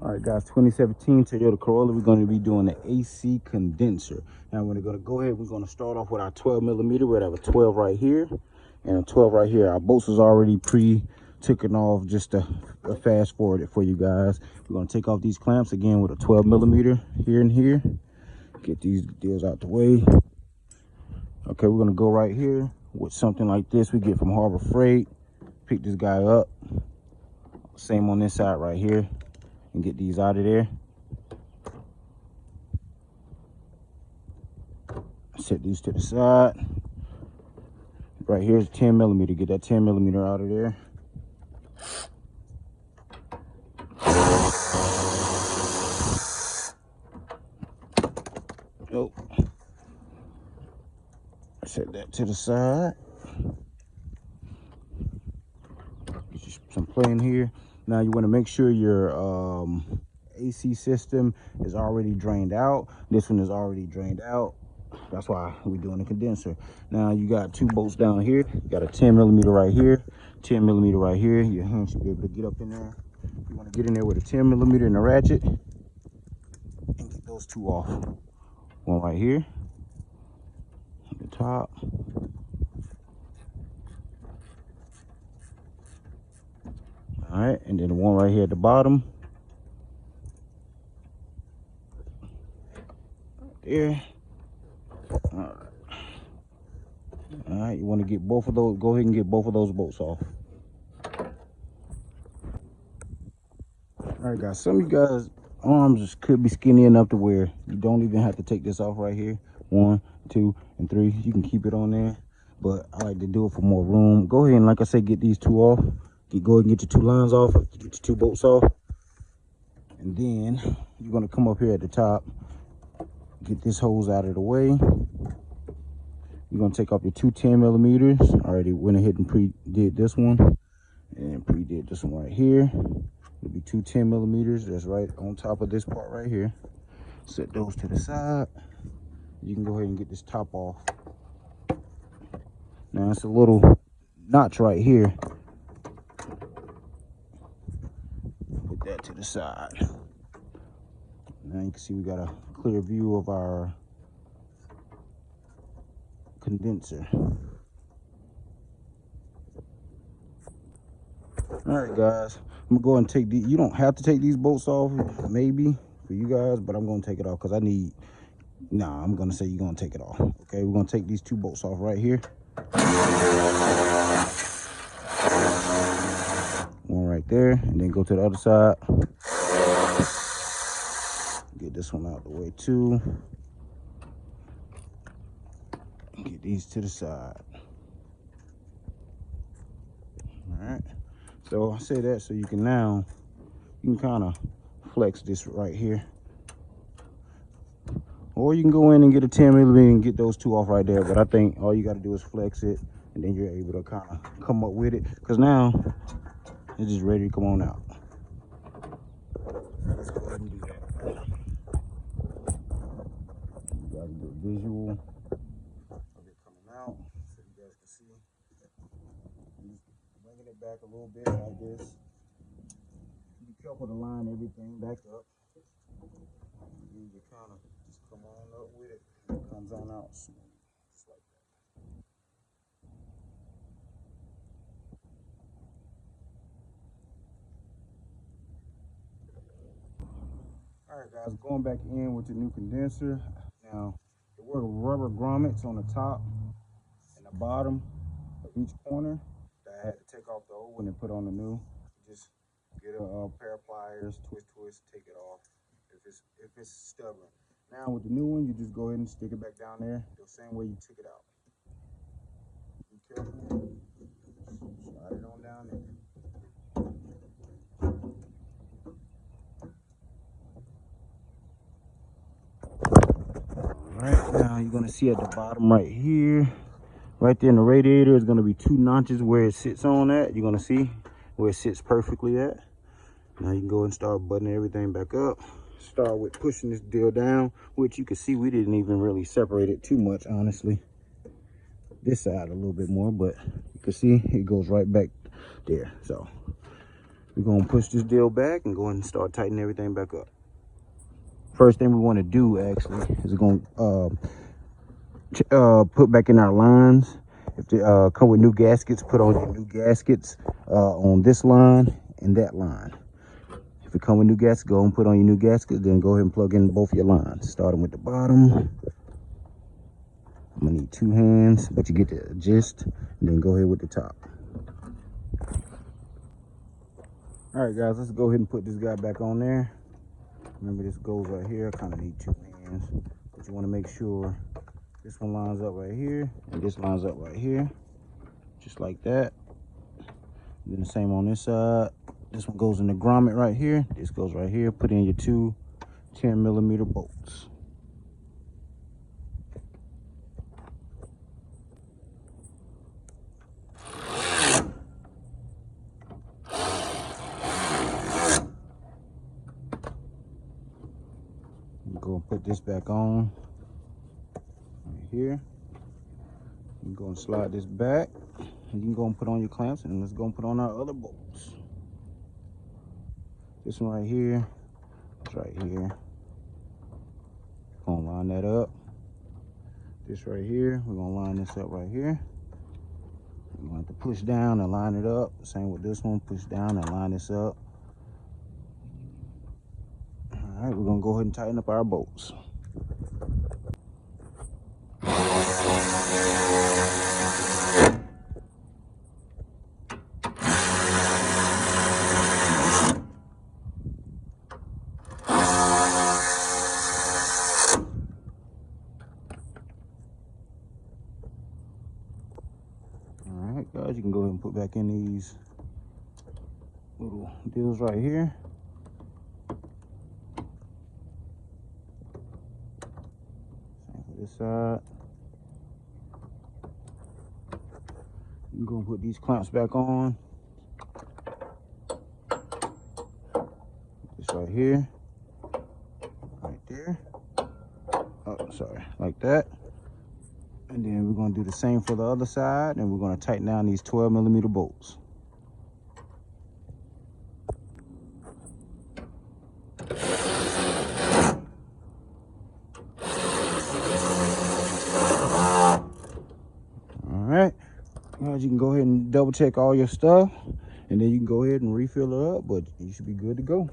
All right, guys, 2017 Toyota Corolla. We're going to be doing the AC condenser. Now, we're going to go ahead. We're going to start off with our 12 millimeter. We have a 12 right here and a 12 right here. Our bolts is already taken off, just to fast forward it for you guys. We're going to take off these clamps again with a 12 millimeter here and here. Get these deals out the way. Okay, we're going to go right here with something like this we get from Harbor Freight. Pick this guy up. Same on this side right here. And get these out of there. Set these to the side. Right here's 10 millimeter. Get that 10 millimeter out of there. Oh, set that to the side. Just some play in here. Now you want to make sure your AC system is already drained out. This one is already drained out. That's why we're doing a condenser. Now you got two bolts down here. You got a 10 millimeter right here, 10 millimeter right here. Your hand should be able to get up in there. You want to get in there with a 10 millimeter and a ratchet and get those two off. One right here at the top. All right, and then the one right here at the bottom. Right there. All right, you want to get both of those, go ahead and get both of those bolts off. All right, guys, some of you guys' arms just could be skinny enough to where you don't even have to take this off right here. 1, 2, and 3. You can keep it on there, but I like to do it for more room. Go ahead and, like I said, get these two off. Go ahead and get your 2 lines off, get your 2 bolts off. And then you're going to come up here at the top, get this hose out of the way. You're going to take off your 2 10 millimeters. I already went ahead and pre-did this one and pre-did this one right here. It'll be 2 10 millimeters. That's right on top of this part right here. Set those to the side. You can go ahead and get this top off. Now it's a little notch right here. Put that to the side. Now you can see we got a clear view of our condenser. All right, guys, I'm gonna go and take these. You don't have to take these bolts off, maybe for you guys, but I'm gonna take it off because I need. Nah, I'm gonna say you're gonna take it off. Okay, we're gonna take these 2 bolts off right here. One right there, and then go to the other side. Get this one out the way too. Get these to the side. All right. So I say that so you can kind of flex this right here. Or you can go in and get a 10 millimeter and get those 2 off right there. But I think all you got to do is flex it, and then you're able to kind of come up with it. Because now it's just ready to come on out. Let's go ahead and do that. You got a good visual of it coming out so you guys can see. Bringing it back a little bit like this. Be careful to line everything back up. You kind of just come on up with it. It comes on out smooth, just like that. All right, guys, going back in with the new condenser. Now, the word rubber grommets on the top and the bottom of each corner that I had to take off the old one and put on the new. Just get a pair of pliers, twist, take it off if it's stubborn. Now with the new one, you just go ahead and stick it back down there the same way you took it out. Be careful. Slide it on down there. Alright, now you're going to see at the bottom right here, right there in the radiator, is going to be 2 notches where it sits on at. You're going to see where it sits perfectly at. Now you can go and start buttoning everything back up. Start with pushing this deal down, which you can see we didn't even really separate it too much, honestly. This side a little bit more, but you can see it goes right back there. So We're gonna push this deal back and go ahead and start tightening everything back up. First thing we want to do actually is we're gonna put back in our lines. If they come with new gaskets, put on your new gaskets on this line and that line. If it come with new gaskets, go and put on your new gaskets, then go ahead and plug in both your lines. Starting with the bottom. I'm gonna need 2 hands, but you get the gist, and then go ahead with the top. All right, guys, let's go ahead and put this guy back on there. Remember, this goes right here. I kind of need 2 hands, but you want to make sure this one lines up right here, and this lines up right here, just like that. And then the same on this side. This one goes in the grommet right here. This goes right here. Put in your 2 10mm bolts. Go and put this back on right here. You can go and slide this back, and you can go and put on your clamps, and let's go and put on our other bolts. This one right here, it's right here. Gonna line that up. This right here, we're gonna line this up right here. We're gonna have to push down and line it up. Same with this one, push down and line this up. All right, we're gonna go ahead and tighten up our bolts. Alright guys, you can go ahead and put back in these little deals right here. Same for this side. You can go and put these clamps back on. This right here. Right there. Oh, sorry, like that. And then we're going to do the same for the other side, and we're going to tighten down these 12mm bolts. All right, guys, you can go ahead and double check all your stuff, and then you can go ahead and refill it up, but you should be good to go.